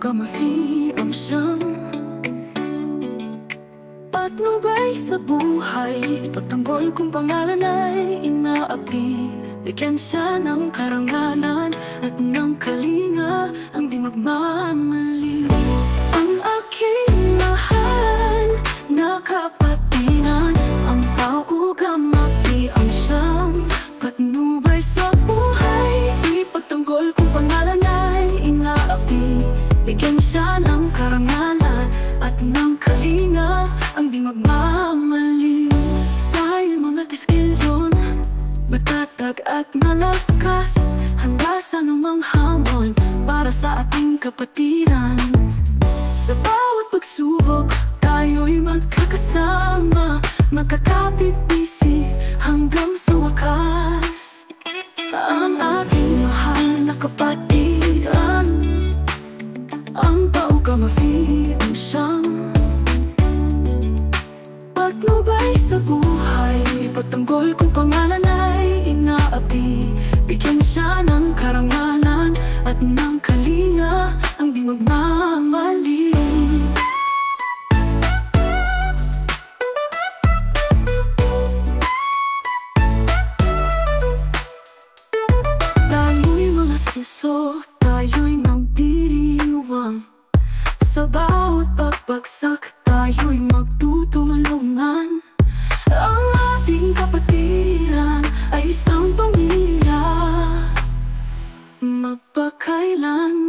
Kamafi ang siyang patnubay sa buhay. Ipagtanggol kung pangalan ay inaapi. Bigyan siya ng karangalan at ng kalinga ang di magmamali. Ang aking mahal na kapatiran, ang tao ko Kamafi ang siyang patnubay sa buhay. Ipagtanggol kung pangalan ay inaapi. Bigyan siya ng karangalan at ng kalinga ang di magmamali. Tayo mga tiskilyon, matatag at malakas, handa sa anumang hamon para sa ating kapatiran. Sa bawat pagsubok, tayo'y magkakasama, magkakapit-bisig hanggang sa wakas. Ang ating mahal na kapatiran, ang tao Kamafi ang siyang patnubay sa buhay. Ipagtanggol kung pangalan ay inaapi. Bigyan siya ng karangalan at ng kalinga ang di magmamali. Tayo'y mga tiso, tayo'y magdiriwang. Sa bawat pagbagsak, tayo'y magtutulungan. Ang ating kapatiran ay isang pamilya, magpakailan